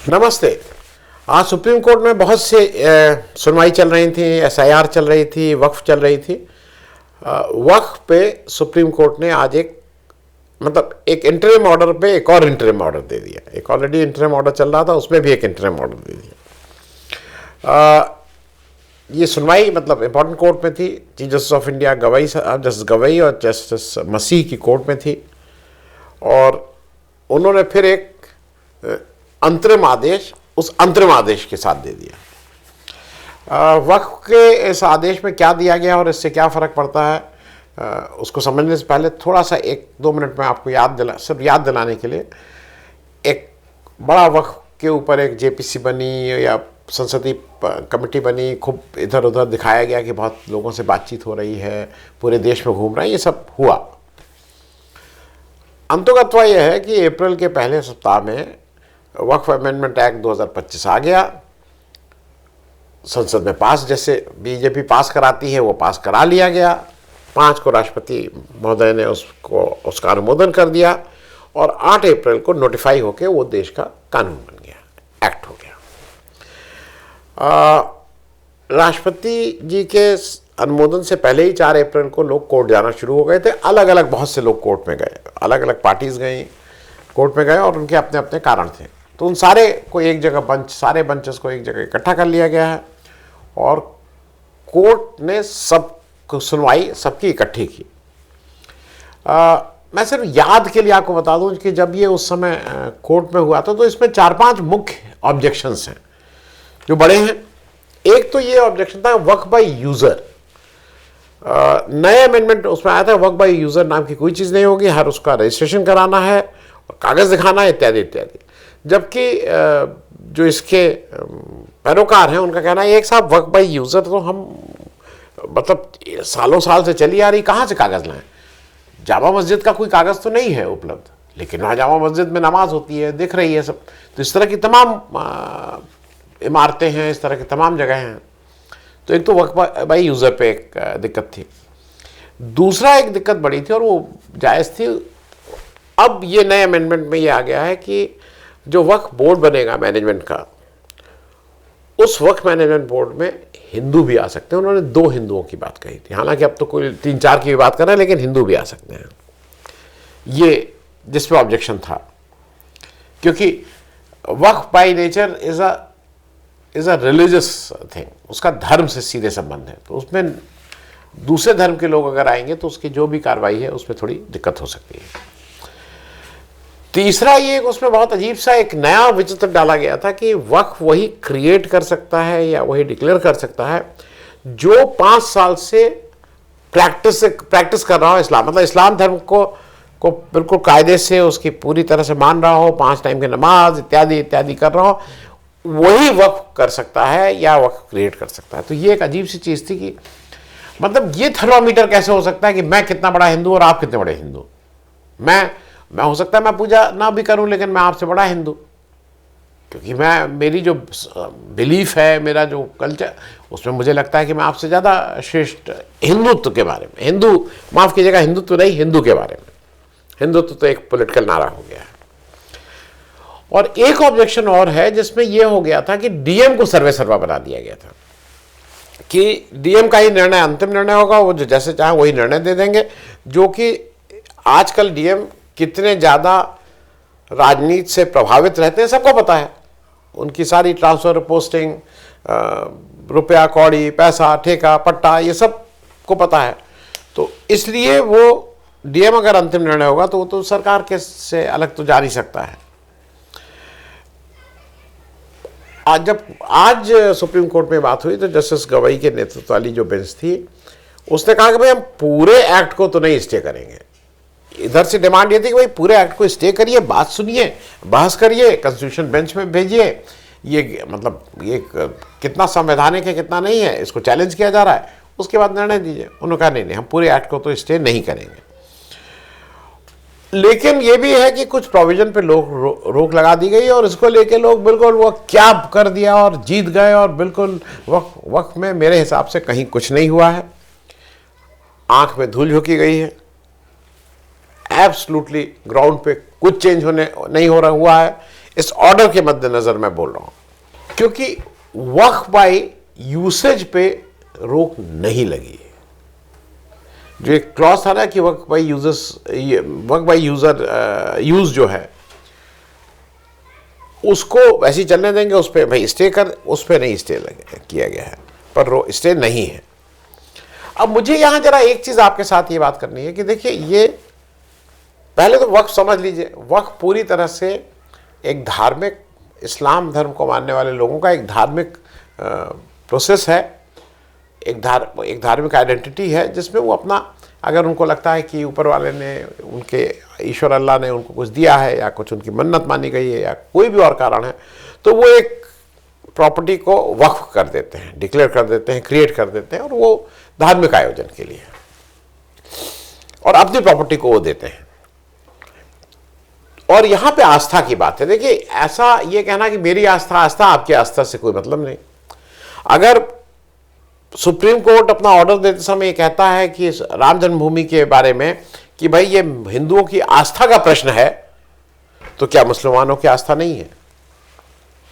नमस्ते। आज supreme court में बहुत से सुनवाई चल रही थी, एसआईआर चल रही थी, वक्फ चल रही थी। वक्फ पे सुप्रीम कोर्ट ने आज एक इंटरिम ऑर्डर पे एक और इंटरिम ऑर्डर दे दिया। एक ऑलरेडी इंटरिम ऑर्डर चल रहा था, उसमें भी एक इंटरिम ऑर्डर दे दिया। ये सुनवाई इंपॉर्टेंट कोर्ट में थी। Chief justice of India justice Gavai और जस्टिस मसीह की कोर्ट में थी, और उन्होंने फिर एक अंतरिम आदेश उस अंतरिम आदेश के साथ दे दिया। वक्फ के इस आदेश में क्या दिया गया और इससे क्या फ़र्क पड़ता है, उसको समझने से पहले थोड़ा सा 1-2 मिनट में आपको सिर्फ याद दिलाने के लिए, एक बड़ा वक्फ के ऊपर एक जेपीसी बनी या संसदीय कमेटी बनी, खूब इधर उधर दिखाया गया कि बहुत लोगों से बातचीत हो रही है, पूरे देश में घूम रहा है, ये सब हुआ। अंततः यह है कि अप्रैल के पहले सप्ताह में वक्फ अमेंडमेंट एक्ट 2025 आ गया, संसद में पास, जैसे बीजेपी पास कराती है वो पास करा लिया गया। 5 को राष्ट्रपति महोदय ने उसका अनुमोदन कर दिया, और 8 अप्रैल को नोटिफाई होकर वो देश का कानून बन गया, एक्ट हो गया। राष्ट्रपति जी के अनुमोदन से पहले ही 4 अप्रैल को लोग कोर्ट जाना शुरू हो गए थे। अलग अलग बहुत से लोग कोर्ट में गए, अलग अलग पार्टीज गई कोर्ट में गए, और उनके अपने अपने कारण थे। तो उन सारे को एक जगह सारे बंचेस को एक जगह इकट्ठा कर लिया गया है, और कोर्ट ने सुनवाई सबकी इकट्ठी की। मैं सिर्फ याद के लिए आपको बता दूं कि जब ये उस समय कोर्ट में हुआ था, तो इसमें 4-5 मुख्य ऑब्जेक्शंस हैं जो बड़े हैं। एक तो ये ऑब्जेक्शन था वक्फ बाय यूजर। नए अमेंडमेंट उसमें आया था, वक्फ बाय यूजर नाम की कोई चीज़ नहीं होगी, हर उसका रजिस्ट्रेशन कराना है और कागज़ दिखाना है, इत्यादि इत्यादि। जबकि जो इसके पैरोकार हैं उनका कहना है, एक साहब वक्फ बाय यूजर तो हम सालों साल से चली आ रही, कहाँ से कागज़ लाएं? जामा मस्जिद का कोई कागज़ तो नहीं है उपलब्ध, लेकिन वहाँ जामा मस्जिद में नमाज होती है, दिख रही है सब। तो इस तरह की तमाम इमारतें हैं, इस तरह की तमाम जगह हैं। तो एक तो वक्फ बाय यूज़र पे एक दिक्कत थी। दूसरा एक दिक्कत बड़ी थी, और वो जायज़ थी। अब ये नए अमेंडमेंट में ये आ गया है कि जो वक्फ बोर्ड बनेगा मैनेजमेंट का, उस वक्फ मैनेजमेंट बोर्ड में हिंदू भी आ सकते हैं। उन्होंने 2 हिंदुओं की बात कही थी, हालांकि अब तो कोई 3-4 की भी बात कर रहे हैं, लेकिन हिंदू भी आ सकते हैं। ये जिस पे ऑब्जेक्शन था, क्योंकि वक्फ by nature is a religious thing, उसका धर्म से सीधे संबंध है। तो उसमें दूसरे धर्म के लोग अगर आएंगे तो उसकी जो भी कार्रवाई है उसमें थोड़ी दिक्कत हो सकती है। तीसरा ये उसमें बहुत अजीब सा एक नया विचित्र डाला गया था कि वक्फ वही क्रिएट कर सकता है या वही डिक्लेयर कर सकता है जो 5 साल से प्रैक्टिस कर रहा हो इस्लाम, इस्लाम धर्म को बिल्कुल कायदे से उसकी पूरी तरह से मान रहा हो, 5 टाइम की नमाज इत्यादि इत्यादि कर रहा हो, वही वक्फ कर सकता है या वक्फ क्रिएट कर सकता है। तो ये एक अजीब सी चीज़ थी कि ये थर्मामीटर कैसे हो सकता है कि मैं कितना बड़ा हिंदू और आप कितने बड़े हिंदू। मैं हो सकता है मैं पूजा ना भी करूं, लेकिन मैं आपसे बड़ा हिंदू, क्योंकि मेरी जो बिलीफ है, मेरा जो कल्चर, उसमें मुझे लगता है कि मैं आपसे ज़्यादा श्रेष्ठ हिंदुत्व के बारे में, माफ़ कीजिएगा, हिंदुत्व नहीं, हिंदू के बारे में। हिंदुत्व तो एक पॉलिटिकल नारा हो गया है। और एक ऑब्जेक्शन और है जिसमें यह हो गया था कि डीएम को सर्वा बना दिया गया था कि डीएम का ही निर्णय अंतिम निर्णय होगा, वो जो जैसे चाहे वही निर्णय दे देंगे। जो कि आजकल डीएम कितने ज़्यादा राजनीति से प्रभावित रहते हैं सबको पता है। उनकी सारी ट्रांसफ़र, पोस्टिंग, रुपया कौड़ी, पैसा, ठेका, पट्टा, ये सब को पता है। तो इसलिए वो डीएम अगर अंतिम निर्णय होगा तो वो तो सरकार के से अलग तो जा नहीं सकता है। आज सुप्रीम कोर्ट में बात हुई तो जस्टिस गवई के नेतृत्व वाली जो बेंच थी, उसने कहा कि भाई हम पूरे एक्ट को तो नहीं स्टे करेंगे। इधर से डिमांड ये थी कि भाई पूरे एक्ट को स्टे करिए, बात सुनिए, बहस करिए, कॉन्स्टिट्यूशन बेंच में भेजिए। ये ये कितना संवैधानिक है कितना नहीं है, इसको चैलेंज किया जा रहा है, उसके बाद निर्णय दीजिए। उन्होंने कहा नहीं, हम पूरे एक्ट को तो स्टे नहीं करेंगे। लेकिन ये भी है कि कुछ प्रोविजन पे रोक लगा दी गई, और इसको लेके लोग बिल्कुल वो क्या कर दिया और जीत गए, और बिल्कुल वक्फ में मेरे हिसाब से कहीं कुछ नहीं हुआ है। आंख में धूल झोंकी गई है, एब्सोल्युटली ग्राउंड पे कुछ चेंज नहीं हो रहा हुआ है। इस ऑर्डर के मद्देनजर मैं बोल रहा हूं, क्योंकि वक्फ बाय यूसेज पे रोक नहीं लगी। जो एक क्लॉज था ना कि वक्फ बाय यूजर यूज जो है उसको वैसे ही चलने देंगे, उस पर भाई स्टे कर, उस पर नहीं स्टे किया गया है, पर स्टे नहीं है। अब मुझे यहां जरा एक चीज आपके साथ ये बात करनी है कि देखिए, ये पहले तो वक्फ समझ लीजिए, वक्फ पूरी तरह से एक धार्मिक, इस्लाम धर्म को मानने वाले लोगों का एक धार्मिक प्रोसेस है, एक धार्मिक आइडेंटिटी है, जिसमें वो अपना, अगर उनको लगता है कि ऊपर वाले ने, उनके ईश्वर अल्लाह ने उनको कुछ दिया है या कुछ उनकी मन्नत मानी गई है या कोई भी और कारण है, तो वो एक प्रॉपर्टी को वक्फ कर देते हैं, डिक्लेयर कर देते हैं, क्रिएट कर देते हैं, और वो धार्मिक आयोजन के लिए, और अपनी प्रॉपर्टी को वो देते हैं। और यहां पे आस्था की बात है। देखिए, ऐसा ये कहना कि मेरी आस्था आस्था, आपकी आस्था से कोई मतलब नहीं। अगर सुप्रीम कोर्ट अपना ऑर्डर देते समय ये कहता है कि राम जन्मभूमि के बारे में कि भाई ये हिंदुओं की आस्था का प्रश्न है, तो क्या मुसलमानों की आस्था नहीं है?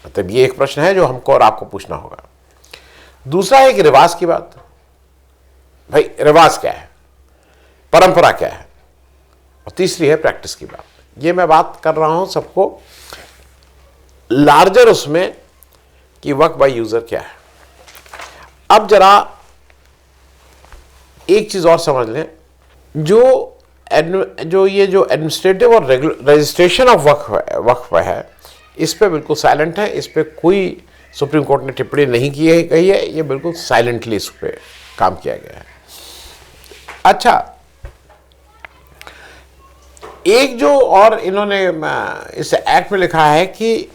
मतलब ये एक प्रश्न है जो हमको और आपको पूछना होगा। दूसरा है कि रिवाज की बात, भाई रिवाज क्या है, परंपरा क्या है, और तीसरी है प्रैक्टिस की बात। ये मैं बात कर रहा हूं सबको लार्जर उसमें कि वक्फ बाय यूजर क्या है। अब जरा एक चीज और समझ लें, जो ये जो एडमिनिस्ट्रेटिव और रजिस्ट्रेशन ऑफ वक्फ है, इस पे बिल्कुल साइलेंट है। इस पे कोई सुप्रीम कोर्ट ने टिप्पणी नहीं की है, कही है, ये बिल्कुल साइलेंटली इस पे काम किया गया है। अच्छा, एक जो और इन्होंने इस एक्ट में लिखा है कि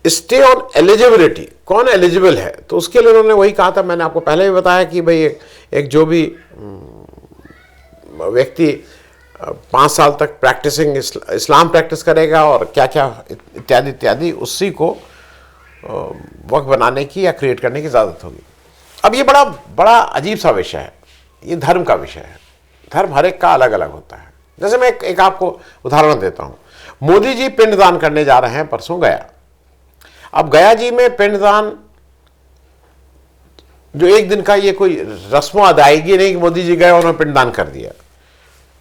स्टे ऑन एलिजिबिलिटी, कौन एलिजिबल है, तो उसके लिए उन्होंने वही कहा था, मैंने आपको पहले भी बताया कि भाई एक जो भी व्यक्ति 5 साल तक प्रैक्टिसिंग इस्लाम प्रैक्टिस करेगा और क्या क्या इत्यादि इत्यादि, उसी को वक्फ बनाने की या क्रिएट करने की इजाज़त होगी। अब ये बड़ा बड़ा अजीब सा विषय है, ये धर्म का विषय है। धर्म हर एक का अलग अलग होता है। जैसे मैं एक आपको उदाहरण देता हूँ, मोदी जी पिंडदान करने जा रहे हैं परसों गया। अब गया जी में पिंडदान जो एक दिन का, ये कोई रस्मों अदायगी नहीं कि मोदी जी गए और उन्होंने पिंडदान कर दिया,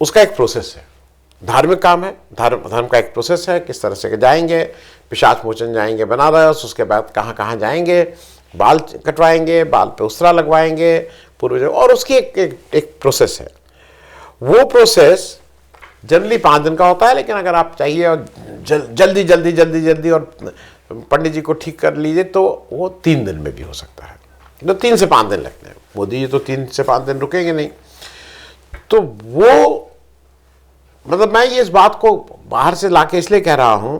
उसका एक प्रोसेस है, धार्मिक काम है, धर्म का एक प्रोसेस है। किस तरह से जाएंगे, पिशाच मोचन जाएंगे बनारस, उसके बाद कहाँ कहाँ जाएंगे, बाल कटवाएंगे, बाल पे उस्तरा लगवाएंगे पूर्वजों, और उसकी एक प्रोसेस है। वो प्रोसेस जनरली 5 दिन का होता है, लेकिन अगर आप चाहिए और जल्दी जल्दी जल्दी जल्दी और पंडित जी को ठीक कर लीजिए तो वो 3 दिन में भी हो सकता है, तो 3 से 5 दिन लगते हैं। मोदी जी तो 3 से 5 दिन रुकेंगे नहीं। तो वो मतलब मैं ये इस बात को बाहर से लाके इसलिए कह रहा हूं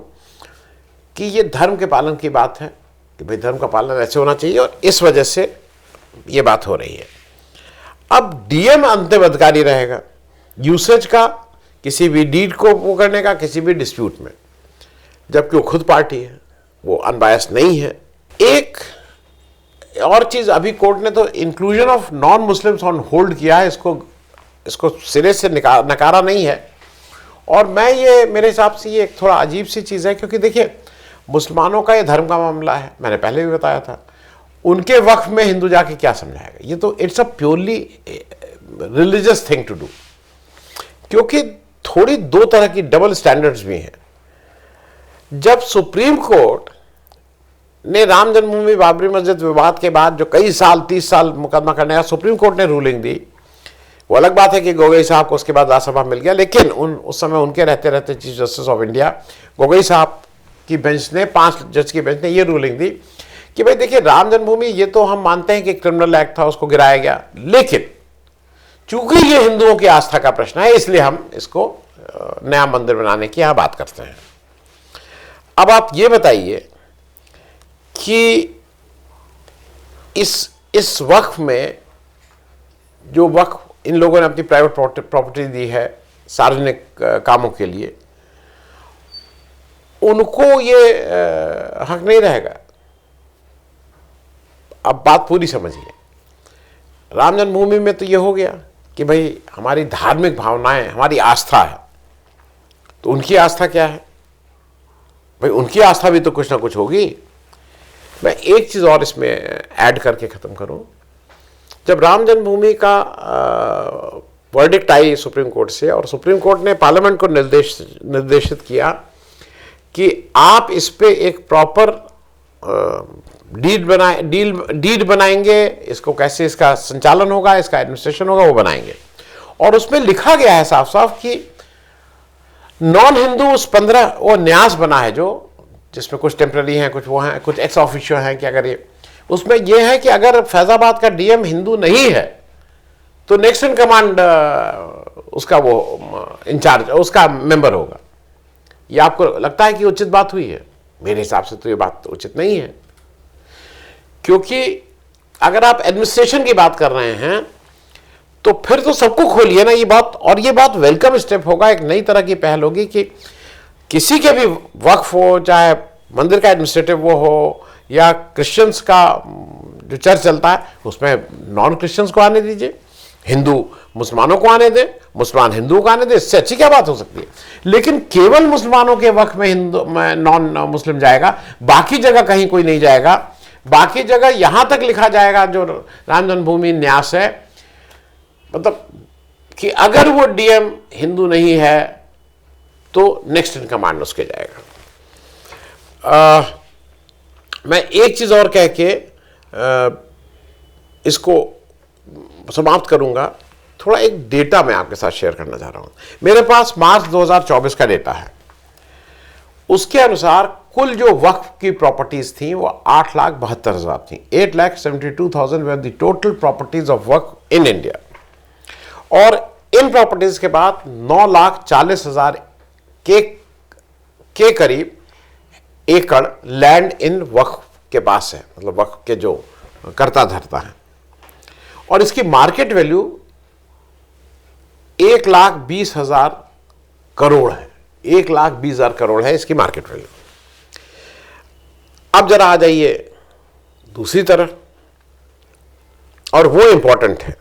कि ये धर्म के पालन की बात है कि भाई धर्म का पालन ऐसे होना चाहिए, और इस वजह से ये बात हो रही है। अब डीएम अंतिम अधिकारी रहेगा यूसेज का, किसी भी डीड को वो करने का, किसी भी डिस्प्यूट में, जबकि वो खुद पार्टी है, वो अनबायस नहीं है। एक और चीज, अभी कोर्ट ने तो inclusion of non Muslims on hold किया है, इसको सिरे से नकारा नहीं है। और मैं ये, मेरे हिसाब से ये एक थोड़ा अजीब सी चीज़ है, क्योंकि देखिए मुसलमानों का ये धर्म का मामला है, मैंने पहले भी बताया था। उनके वक्फ में हिंदू जाके क्या समझाएगा? ये तो it's a purely religious thing to do, क्योंकि थोड़ी 2 तरह की डबल स्टैंडर्ड्स भी हैं। जब सुप्रीम कोर्ट ने राम जन्मभूमि बाबरी मस्जिद विवाद के बाद जो कई साल 30 साल मुकदमा करने का सुप्रीम कोर्ट ने रूलिंग दी, वो अलग बात है कि गोगोई साहब को उसके बाद राज्यसभा मिल गया, लेकिन उस समय उनके रहते रहते chief justice of India Gogoi साहब की बेंच ने, 5 जज की बेंच ने ये रूलिंग दी कि भाई देखिए, राम जन्मभूमि ये तो हम मानते हैं कि क्रिमिनल एक्ट था, उसको गिराया गया, लेकिन चूंकि ये हिंदुओं की आस्था का प्रश्न है, इसलिए हम इसको नया मंदिर बनाने की यहां बात करते हैं। अब आप ये बताइए कि इस वक्फ में, जो वक्फ इन लोगों ने अपनी प्राइवेट प्रॉपर्टी दी है सार्वजनिक कामों के लिए, उनको ये हक नहीं रहेगा। अब बात पूरी समझिए, राम जन्मभूमि में तो ये हो गया कि भाई हमारी धार्मिक भावनाएं, हमारी आस्था है, तो उनकी आस्था क्या है? भाई उनकी आस्था भी तो कुछ ना कुछ होगी। मैं एक चीज़ और इसमें ऐड करके ख़त्म करूं, जब राम जन्मभूमि का वर्डिक्ट आई सुप्रीम कोर्ट से, और सुप्रीम कोर्ट ने पार्लियामेंट को निर्देशित किया कि आप इस पे एक प्रॉपर डीड बनाएंगे, इसको कैसे इसका संचालन होगा, इसका एडमिनिस्ट्रेशन होगा, वो बनाएंगे। और उसमें लिखा गया है साफ साफ कि नॉन हिंदू उस 15 वो न्यास बना है जो, जिसमें कुछ टेम्पररी हैं, कुछ वो हैं, कुछ एक्स ऑफिशियो हैं कि अगर ये, उसमें ये है कि अगर फैजाबाद का डीएम हिंदू नहीं है तो नेक्स्ट इन कमांड उसका वो इंचार्ज, उसका मेंबर होगा। ये आपको लगता है कि उचित बात हुई है? मेरे हिसाब से तो ये बात उचित नहीं है, क्योंकि अगर आप एडमिनिस्ट्रेशन की बात कर रहे हैं तो फिर तो सबको खोलिए ना ये बात। और ये बात वेलकम स्टेप होगा, एक नई तरह की पहल होगी कि किसी के भी वक्फ हो, चाहे मंदिर का एडमिनिस्ट्रेटिव वो हो या क्रिश्चियंस का जो चर्च चलता है उसमें नॉन क्रिश्चियंस को आने दीजिए, हिंदू मुसलमानों को आने दें, मुसलमान हिंदुओं को आने दें, इससे अच्छी क्या बात हो सकती है। लेकिन केवल मुसलमानों के वक्फ में हिंदू में नॉन मुस्लिम जाएगा, बाकी जगह कहीं कोई नहीं जाएगा। बाकी जगह यहां तक लिखा जाएगा जो राम जन्मभूमि न्यास है, मतलब कि अगर वो डीएम हिंदू नहीं है तो नेक्स्ट इन कमांड उसके जाएगा। मैं एक चीज और कह के इसको समाप्त करूंगा। थोड़ा एक डेटा मैं आपके साथ शेयर करना चाह रहा हूं। मेरे पास मार्च 2024 का डेटा है। उसके अनुसार कुल जो वक्फ की प्रॉपर्टीज थी वो 8,72,000 थी। 8,72,000 were the total properties of Waqf in India. और इन प्रॉपर्टीज के बाद 9,40,000 के करीब एकड़ लैंड इन वक्फ के पास है, मतलब वक्फ के जो करता धरता है। और इसकी मार्केट वैल्यू 1,20,000 करोड़ है। 1,20,000 करोड़ है इसकी मार्केट वैल्यू। अब जरा आ जाइए दूसरी तरफ, और वो इंपॉर्टेंट है।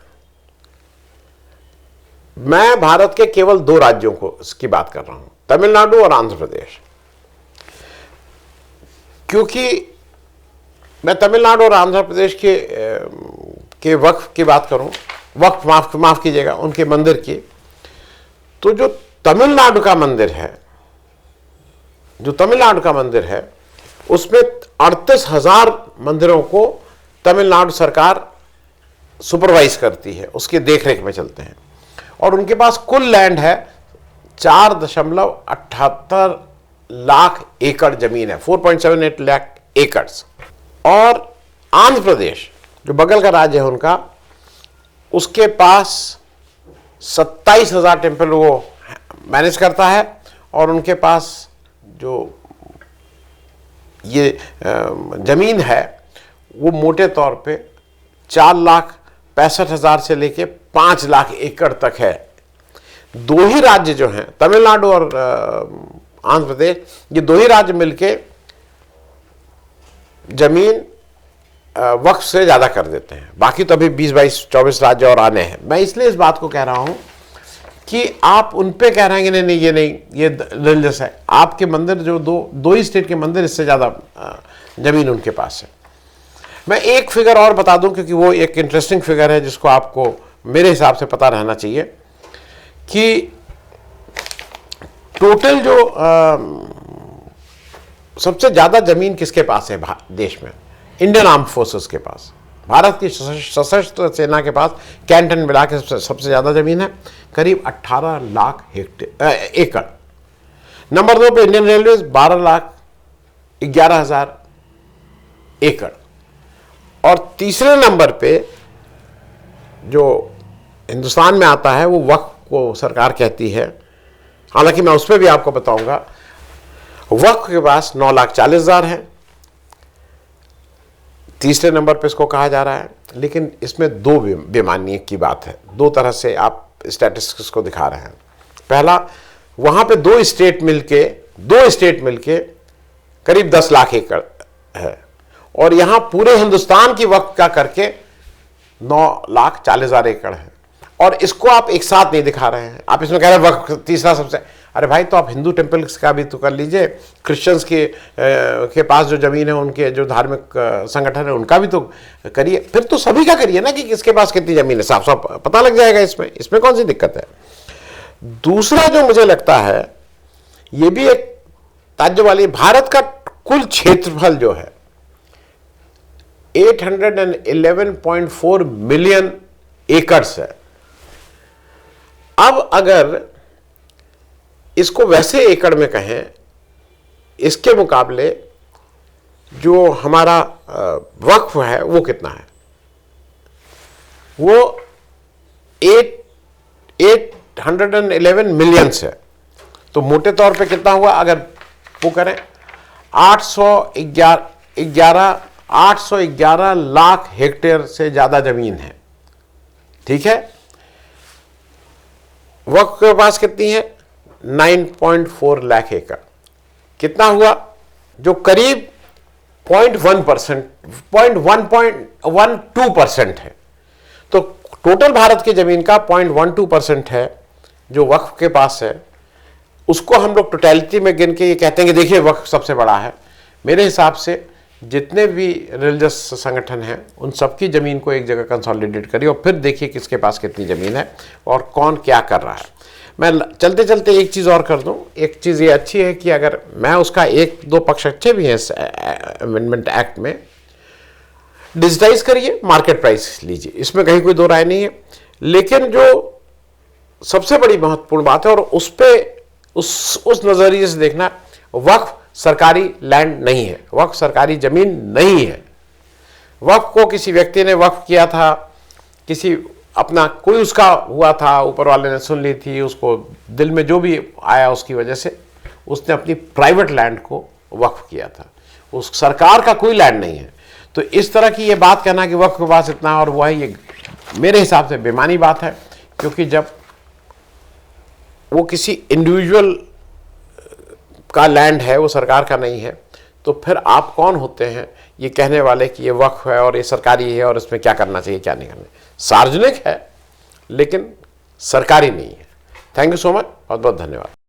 मैं भारत के केवल 2 राज्यों को इसकी बात कर रहा हूं, तमिलनाडु और आंध्र प्रदेश। क्योंकि मैं तमिलनाडु और आंध्र प्रदेश के वक्फ की बात करूं, वक्फ माफ कीजिएगा, उनके मंदिर की, तो जो तमिलनाडु का मंदिर है, उसमें 38,000 मंदिरों को तमिलनाडु सरकार सुपरवाइज करती है, उसकी देखरेख में चलते हैं। और उनके पास कुल लैंड है 4.78 लाख एकड़ जमीन है, 4.78 लाख एकड़्स। और आंध्र प्रदेश जो बगल का राज्य है उनका, उसके पास 27,000 टेम्पल वो मैनेज करता है। और उनके पास जो ये जमीन है वो मोटे तौर पे 4,65,000 से लेके 5 लाख एकड़ तक है। 2 ही राज्य जो हैं, तमिलनाडु और आंध्र प्रदेश, ये 2 ही राज्य मिलके जमीन वक्फ से ज्यादा कर देते हैं। बाकी तो अभी 20, 22, 24 राज्य और आने हैं। मैं इसलिए इस बात को कह रहा हूं कि आप उन पे कह रहे हैं कि नहीं ये रिलीजियस है। आपके मंदिर जो दो ही स्टेट के मंदिर, इससे ज्यादा जमीन उनके पास है। मैं एक फिगर और बता दूं, क्योंकि वो एक इंटरेस्टिंग फिगर है जिसको आपको मेरे हिसाब से पता रहना चाहिए कि टोटल जो सबसे ज्यादा जमीन किसके पास है देश में? इंडियन आर्म फोर्सेस के पास, भारत की सशस्त्र सेना के पास कैंटन मिला के सबसे ज्यादा जमीन है, करीब 18 लाख एकड़। नंबर 2 पे इंडियन रेलवे 12,11,000 एकड़। और तीसरे नंबर पे जो हिंदुस्तान में आता है वो वक्फ को सरकार कहती है, हालांकि मैं उस पर भी आपको बताऊंगा। वक्फ के पास 9,40,000 है, तीसरे नंबर पे इसको कहा जा रहा है। लेकिन इसमें 2 बेमानी की बात है। 2 तरह से आप स्टैटिस्टिक्स को दिखा रहे हैं। पहला, वहां पे 2 स्टेट मिलके करीब 10 लाख एकड़ है, और यहां पूरे हिंदुस्तान की वक्फ का करके 9,40,000 एकड़ है। और इसको आप एक साथ नहीं दिखा रहे हैं। आप इसमें कह रहे हैं वक्फ तीसरा सबसे, अरे भाई, तो आप हिंदू टेम्पल्स का भी तो कर लीजिए, क्रिश्चियंस के पास जो ज़मीन है, उनके जो धार्मिक संगठन है उनका भी तो करिए। फिर तो सभी का करिए ना कि किसके पास कितनी ज़मीन है, साफ साफ पता लग जाएगा। इसमें कौन सी दिक्कत है। दूसरा जो मुझे लगता है, ये भी एक ताज्जुब वाली, भारत का कुल क्षेत्रफल जो है 811.4 मिलियन एकड़्स है। अब अगर इसको वैसे एकड़ में कहें, इसके मुकाबले जो हमारा वक्फ है वो कितना है, वो 811 मिलियंस है। तो मोटे तौर पे कितना हुआ, अगर वो करें 811 लाख हेक्टेयर से ज्यादा जमीन है, ठीक है। वक्फ के पास कितनी है, 9.4 लाख एकड़। कितना हुआ, जो करीब 0.1%, 0.12% है। तो टोटल भारत की जमीन का 0.12% है जो वक्फ के पास है। उसको हम लोग टोटलिटी में गिन के ये कहते हैं कि देखिए वक्फ सबसे बड़ा है। मेरे हिसाब से जितने भी रिलीजियस संगठन हैं उन सबकी ज़मीन को एक जगह कंसोलिडेट करिए और फिर देखिए किसके पास कितनी ज़मीन है और कौन क्या कर रहा है। मैं चलते चलते एक चीज़ और कर दूं। एक चीज़ ये अच्छी है कि अगर मैं उसका एक दो पक्ष अच्छे भी हैं इस अमेंडमेंट एक्ट में, डिजिटाइज करिए, मार्केट प्राइस लीजिए, इसमें कहीं कोई दो राय नहीं है। लेकिन जो सबसे बड़ी महत्वपूर्ण बात है, और उस पर उस नज़रिए से देखना, वक्फ सरकारी लैंड नहीं है, वक्फ सरकारी ज़मीन नहीं है। वक्फ को किसी व्यक्ति ने वक्फ किया था, किसी अपना कोई उसका हुआ था, ऊपर वाले ने सुन ली थी, उसको दिल में जो भी आया उसकी वजह से उसने अपनी प्राइवेट लैंड को वक्फ किया था। उस सरकार का कोई लैंड नहीं है। तो इस तरह की ये बात कहना कि वक्फ के पास इतना और वो है, ये मेरे हिसाब से बेमानी बात है। क्योंकि जब वो किसी इंडिविजुअल का लैंड है, वो सरकार का नहीं है, तो फिर आप कौन होते हैं ये कहने वाले कि ये वक्फ है और ये सरकारी है और इसमें क्या करना चाहिए क्या नहीं करना। सार्वजनिक है लेकिन सरकारी नहीं है। थैंक यू सो मच, बहुत बहुत धन्यवाद।